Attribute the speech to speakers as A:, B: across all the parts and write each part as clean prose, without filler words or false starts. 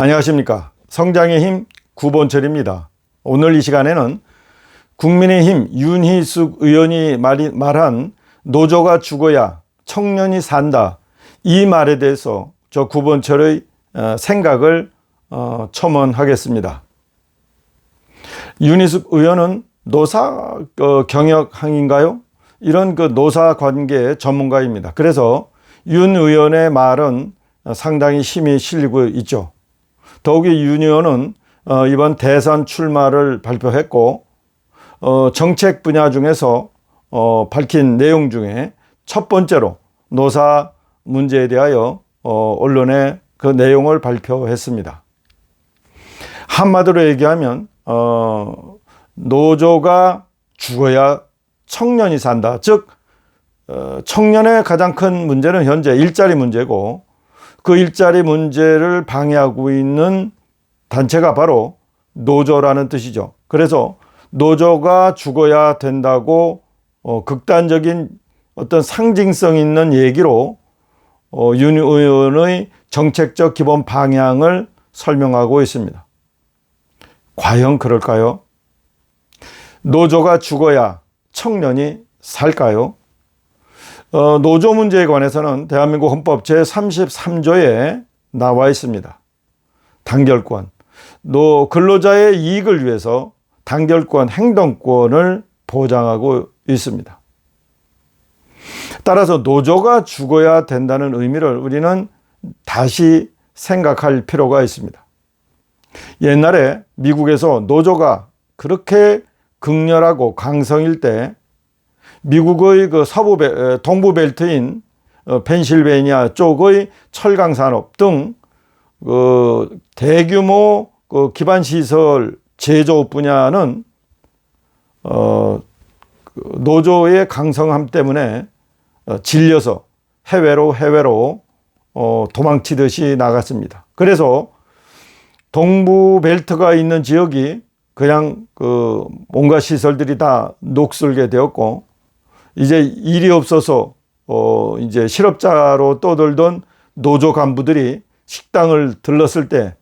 A: 안녕하십니까. 성장의 힘 구본철입니다. 오늘 이 시간에는 국민의힘 윤희숙 의원이 말한 노조가 죽어야 청년이 산다, 이 말에 대해서 저 구본철의 생각을 첨언하겠습니다. 윤희숙 의원은 노사 경영학인가요? 이런 노사 관계 전문가입니다. 그래서 윤 의원의 말은 상당히 힘이 실리고 있죠. 더욱이 윤 의원은 이번 대선 출마를 발표했고, 정책 분야 중에서 밝힌 내용 중에 첫 번째로 노사 문제에 대하여 언론에 그 내용을 발표했습니다. 한마디로 얘기하면 노조가 죽어야 청년이 산다. 즉 청년의 가장 큰 문제는 현재 일자리 문제고, 그 일자리 문제를 방해하고 있는 단체가 바로 노조라는 뜻이죠. 그래서 노조가 죽어야 된다고 극단적인 어떤 상징성 있는 얘기로 윤 의원의 정책적 기본 방향을 설명하고 있습니다. 과연 그럴까요? 노조가 죽어야 청년이 살까요? 노조 문제에 관해서는 대한민국 헌법 제33조에 나와 있습니다. 단결권, 근로자의 이익을 위해서 단결권, 행동권을 보장하고 있습니다. 따라서 노조가 죽어야 된다는 의미를 우리는 다시 생각할 필요가 있습니다. 옛날에 미국에서 노조가 그렇게 극렬하고 강성일 때 미국의 동부 벨트인 펜실베이니아 쪽의 철강 산업 등 대규모 기반 시설 제조 분야는 노조의 강성함 때문에 질려서 해외로 도망치듯이 나갔습니다. 그래서 동부 벨트가 있는 지역이 그냥 온갖 시설들이 다 녹슬게 되었고, 이제 일이 없어서 이제 실업자로 떠들던 노조 간부들이 식당을 들렀을 때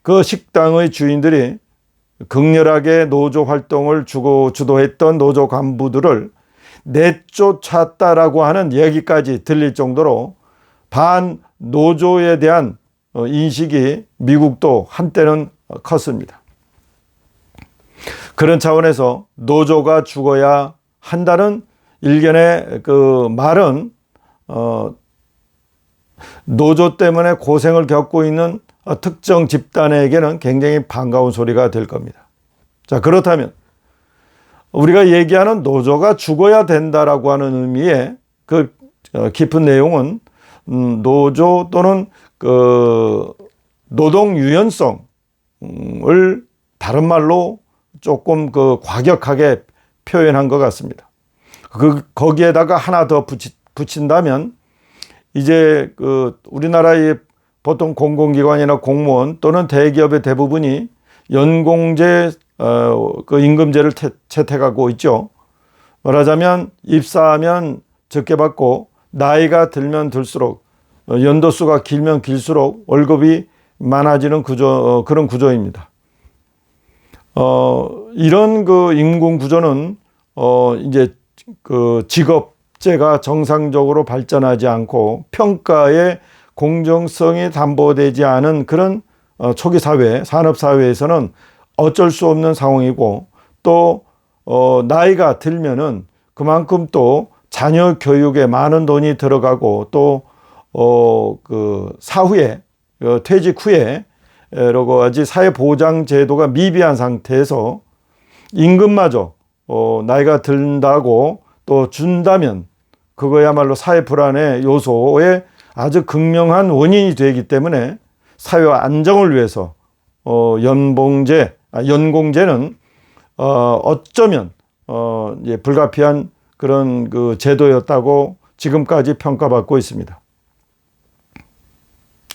A: 그 식당의 주인들이 극렬하게 노조 활동을 주도했던 노조 간부들을 내쫓았다라고 하는 얘기까지 들릴 정도로 반 노조에 대한 인식이 미국도 한때는 컸습니다. 그런 차원에서 노조가 죽어야 한다는 일견의 말은 노조 때문에 고생을 겪고 있는 특정 집단에게는 굉장히 반가운 소리가 될 겁니다. 자, 그렇다면 우리가 얘기하는 노조가 죽어야 된다라고 하는 의미의 그 깊은 내용은 노조 또는 노동 유연성을 다른 말로 조금 과격하게 표현한 것 같습니다. 거기에다가 하나 더 붙인다면, 이제 우리나라의 보통 공공기관이나 공무원 또는 대기업의 대부분이 연공제, 임금제를 채택하고 있죠. 말하자면 입사하면 적게 받고 나이가 들면 들수록, 연도수가 길면 길수록 월급이 많아지는 그런 구조입니다. 이런 임금 구조는 이제 직업제가 정상적으로 발전하지 않고 평가의 공정성이 담보되지 않은 그런 초기 사회, 산업 사회에서는 어쩔 수 없는 상황이고, 또 나이가 들면은 그만큼 또 자녀 교육에 많은 돈이 들어가고, 또 사후에 퇴직 후에 여러 가지 사회보장 제도가 미비한 상태에서 임금마저 나이가 든다고 또 준다면 그거야말로 사회 불안의 요소의 아주 극명한 원인이 되기 때문에 사회 안정을 위해서 연공제는 어쩌면 불가피한 그런 제도였다고 지금까지 평가받고 있습니다.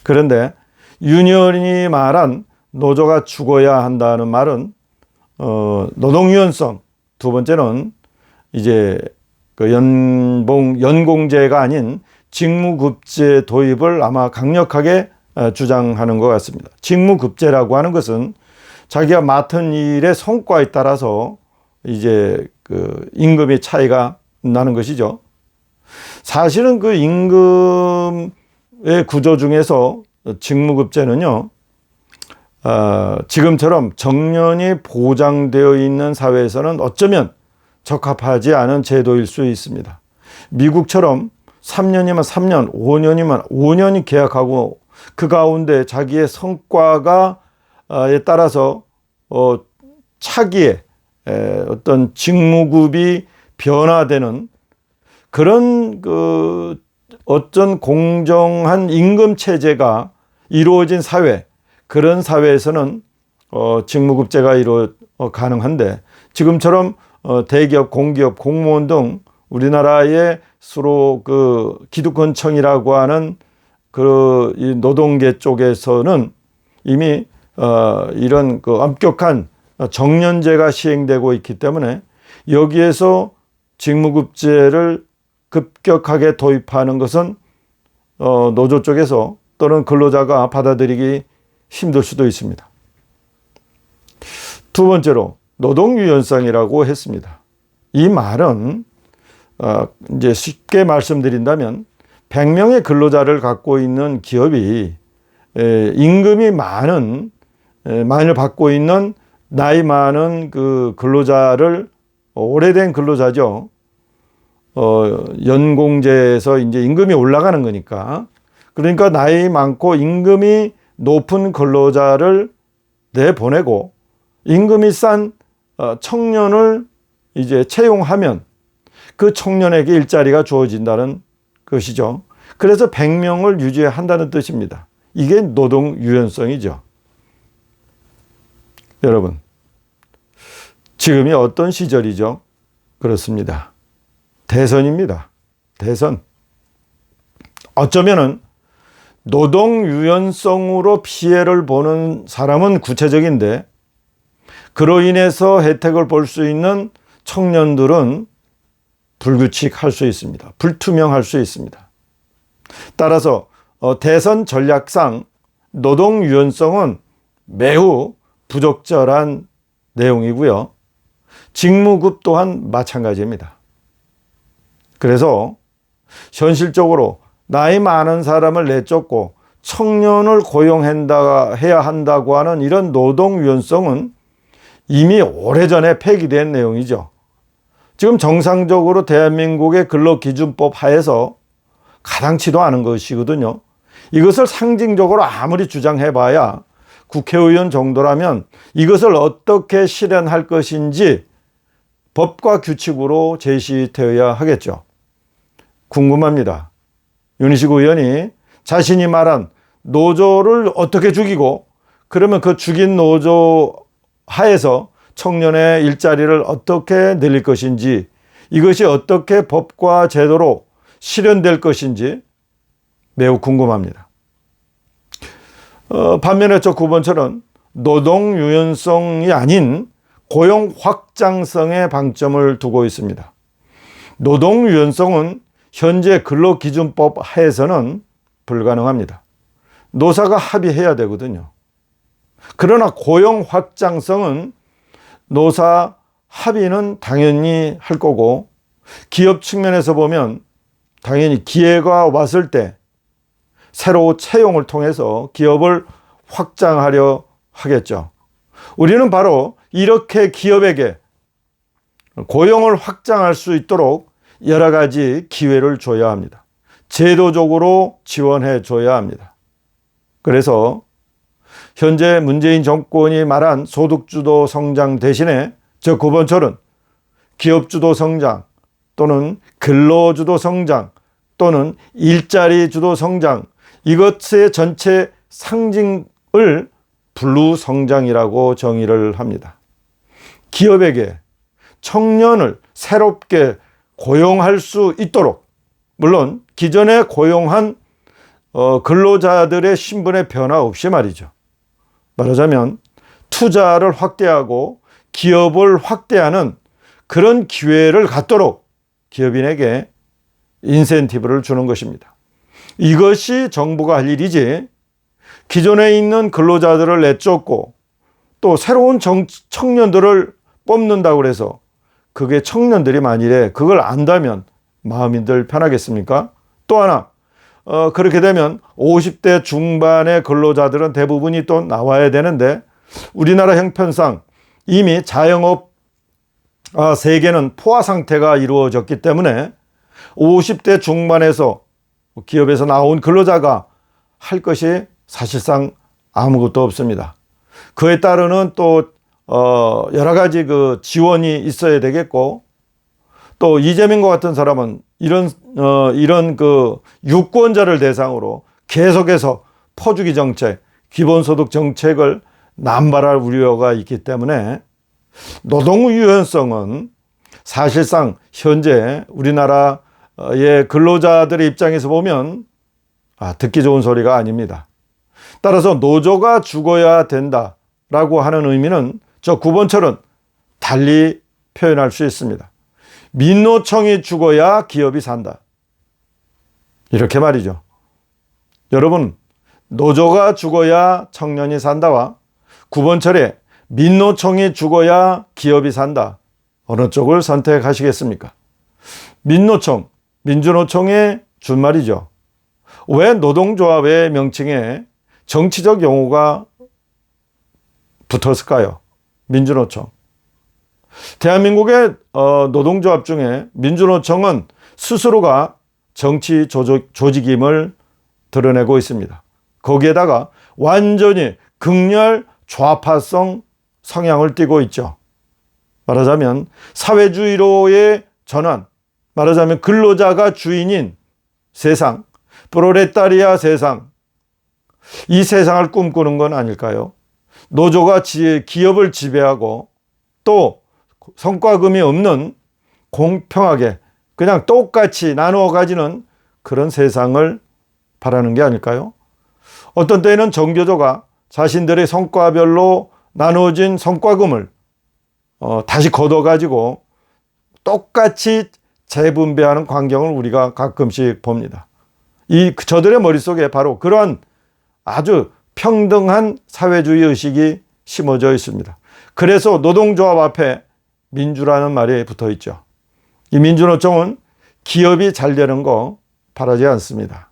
A: 그런데 윤 의원이 말한 노조가 죽어야 한다는 말은 노동 유연성, 두 번째는 이제 연공제가 아닌 직무급제 도입을 아마 강력하게 주장하는 것 같습니다. 직무급제라고 하는 것은 자기가 맡은 일의 성과에 따라서 이제 그 임금의 차이가 나는 것이죠. 사실은 그 임금의 구조 중에서 직무급제는요, 지금처럼 정년이 보장되어 있는 사회에서는 어쩌면 적합하지 않은 제도일 수 있습니다. 미국처럼 3년이면 3년, 5년이면 5년이 계약하고 그 가운데 자기의 성과에 따라서 차기에 어떤 직무급이 변화되는 그런 그 어떤 공정한 임금 체제가 이루어진 사회, 그런 사회에서는 직무급제가 가능한데, 지금처럼 대기업, 공기업, 공무원 등 우리나라의 수로 그 기득권층이라고 하는 그 이 노동계 쪽에서는 이미 이런 그 엄격한 정년제가 시행되고 있기 때문에 여기에서 직무급제를 급격하게 도입하는 것은 노조 쪽에서 또는 근로자가 받아들이기 힘들 수도 있습니다. 두 번째로 노동유연성이라고 했습니다. 이 말은 이제 쉽게 말씀드린다면 100명의 근로자를 갖고 있는 기업이 임금이 많이 받고 있는 나이 많은 그 근로자를, 오래된 근로자죠, 연공제에서 이제 임금이 올라가는 거니까, 그러니까 나이 많고 임금이 높은 근로자를 내보내고 임금이 싼 청년을 이제 채용하면 그 청년에게 일자리가 주어진다는 것이죠. 그래서 100명을 유지한다는 뜻입니다. 이게 노동 유연성이죠. 여러분, 지금이 어떤 시절이죠? 그렇습니다. 대선입니다. 대선. 어쩌면은 노동 유연성으로 피해를 보는 사람은 구체적인데, 그로 인해서 혜택을 볼 수 있는 청년들은 불규칙할 수 있습니다. 불투명할 수 있습니다. 따라서 대선 전략상 노동 유연성은 매우 부적절한 내용이고요. 직무급 또한 마찬가지입니다. 그래서 현실적으로 나이 많은 사람을 내쫓고 청년을 고용해야 한다고 하는 이런 노동 유연성은 이미 오래전에 폐기된 내용이죠. 지금 정상적으로 대한민국의 근로기준법 하에서 가당치도 않은 것이거든요. 이것을 상징적으로 아무리 주장해봐야 국회의원 정도라면 이것을 어떻게 실현할 것인지 법과 규칙으로 제시되어야 하겠죠. 궁금합니다. 윤희식 의원이 자신이 말한 노조를 어떻게 죽이고, 그러면 그 죽인 노조 하에서 청년의 일자리를 어떻게 늘릴 것인지, 이것이 어떻게 법과 제도로 실현될 것인지 매우 궁금합니다. 반면에 저 9번처럼 노동 유연성이 아닌 고용 확장성에 방점을 두고 있습니다. 노동 유연성은 현재 근로기준법 하에서는 불가능합니다. 노사가 합의해야 되거든요. 그러나 고용 확장성은 노사 합의는 당연히 할 거고, 기업 측면에서 보면 당연히 기회가 왔을 때 새로 채용을 통해서 기업을 확장하려 하겠죠. 우리는 바로 이렇게 기업에게 고용을 확장할 수 있도록 여러 가지 기회를 줘야 합니다. 제도적으로 지원해 줘야 합니다. 그래서 현재 문재인 정권이 말한 소득주도 성장 대신에 저 9번처럼 기업주도 성장 또는 근로주도 성장 또는 일자리주도 성장, 이것의 전체 상징을 블루 성장이라고 정의를 합니다. 기업에게 청년을 새롭게 고용할 수 있도록, 물론 기존에 고용한 근로자들의 신분의 변화 없이 말이죠. 말하자면 투자를 확대하고 기업을 확대하는 그런 기회를 갖도록 기업인에게 인센티브를 주는 것입니다. 이것이 정부가 할 일이지, 기존에 있는 근로자들을 내쫓고 또 새로운 청년들을 뽑는다고 해서 그게 청년들이 만일에 그걸 안다면 마음이들 편하겠습니까? 또 하나, 그렇게 되면 50대 중반의 근로자들은 대부분이 또 나와야 되는데 우리나라 형편상 이미 자영업 세계는 포화 상태가 이루어졌기 때문에 50대 중반에서 기업에서 나온 근로자가 할 것이 사실상 아무것도 없습니다. 그에 따르는 또 여러 가지 그 지원이 있어야 되겠고, 또 이재명과 같은 사람은 이런 그 유권자를 대상으로 계속해서 퍼주기 정책, 기본소득 정책을 남발할 우려가 있기 때문에 노동 유연성은 사실상 현재 우리나라의 근로자들의 입장에서 보면 듣기 좋은 소리가 아닙니다. 따라서 노조가 죽어야 된다라고 하는 의미는 저 9번처럼 달리 표현할 수 있습니다. 민노총이 죽어야 기업이 산다. 이렇게 말이죠. 여러분, 노조가 죽어야 청년이 산다와 9번철에 민노총이 죽어야 기업이 산다. 어느 쪽을 선택하시겠습니까? 민노총, 민주노총의 준말이죠. 왜 노동조합의 명칭에 정치적 용어가 붙었을까요? 민주노총. 대한민국의 노동조합 중에 민주노총은 스스로가 정치 조직임을 드러내고 있습니다. 거기에다가 완전히 극렬 좌파성 성향을 띠고 있죠. 말하자면 사회주의로의 전환, 말하자면 근로자가 주인인 세상, 프롤레타리아 세상, 이 세상을 꿈꾸는 건 아닐까요? 노조가 기업을 지배하고 또 성과금이 없는 공평하게 그냥 똑같이 나누어 가지는 그런 세상을 바라는 게 아닐까요? 어떤 때에는 정교조가 자신들의 성과별로 나누어진 성과금을 다시 걷어가지고 똑같이 재분배하는 광경을 우리가 가끔씩 봅니다. 저들의 머릿속에 바로 그러한 아주 평등한 사회주의 의식이 심어져 있습니다. 그래서 노동조합 앞에 민주라는 말이 붙어 있죠. 이 민주노총은 기업이 잘 되는 거 바라지 않습니다.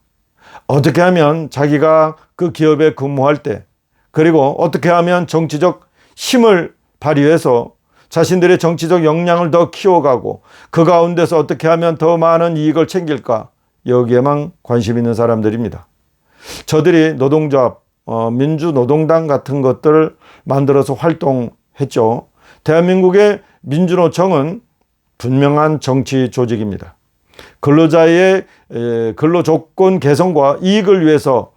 A: 어떻게 하면 자기가 그 기업에 근무할 때, 그리고 어떻게 하면 정치적 힘을 발휘해서 자신들의 정치적 역량을 더 키워가고 그 가운데서 어떻게 하면 더 많은 이익을 챙길까, 여기에만 관심 있는 사람들입니다. 저들이 노동조합, 민주노동당 같은 것들을 만들어서 활동했죠. 대한민국의 민주노총은 분명한 정치 조직입니다. 근로자의 근로조건 개선과 이익을 위해서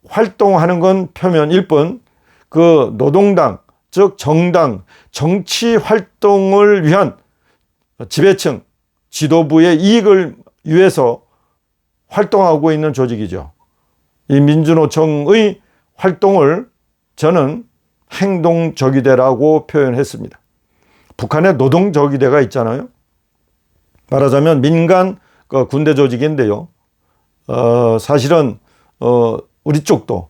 A: 활동하는 건 표면일 뿐, 그 노동당, 즉 정당, 정치 활동을 위한 지배층, 지도부의 이익을 위해서 활동하고 있는 조직이죠. 이 민주노총의 활동을 저는 행동적이대라고 표현했습니다. 북한에 노동적이대가 있잖아요. 말하자면 민간 군대 조직인데요. 사실은 우리 쪽도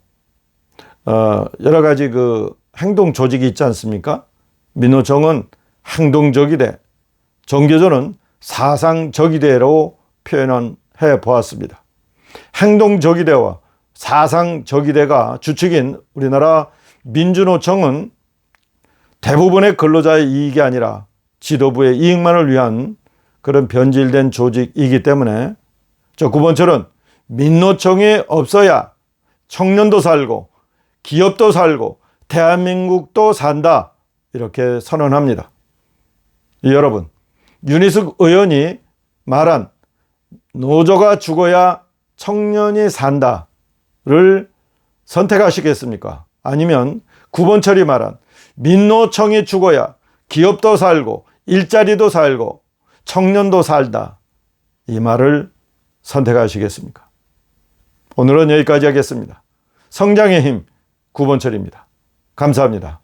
A: 여러 가지 그 행동 조직이 있지 않습니까? 민노총은 행동적이대, 정교조는 사상적이대로 표현해 보았습니다. 행동적이대와 사상적이대가 주축인 우리나라 민주노총은 대부분의 근로자의 이익이 아니라 지도부의 이익만을 위한 그런 변질된 조직이기 때문에 저 9번처럼 민노총이 없어야 청년도 살고 기업도 살고 대한민국도 산다, 이렇게 선언합니다. 여러분, 윤희숙 의원이 말한 노조가 죽어야 청년이 산다를 선택하시겠습니까? 아니면 9번철이 말한 민노총이 죽어야 기업도 살고 일자리도 살고 청년도 살다, 이 말을 선택하시겠습니까? 오늘은 여기까지 하겠습니다. 성장의 힘 9번철입니다. 감사합니다.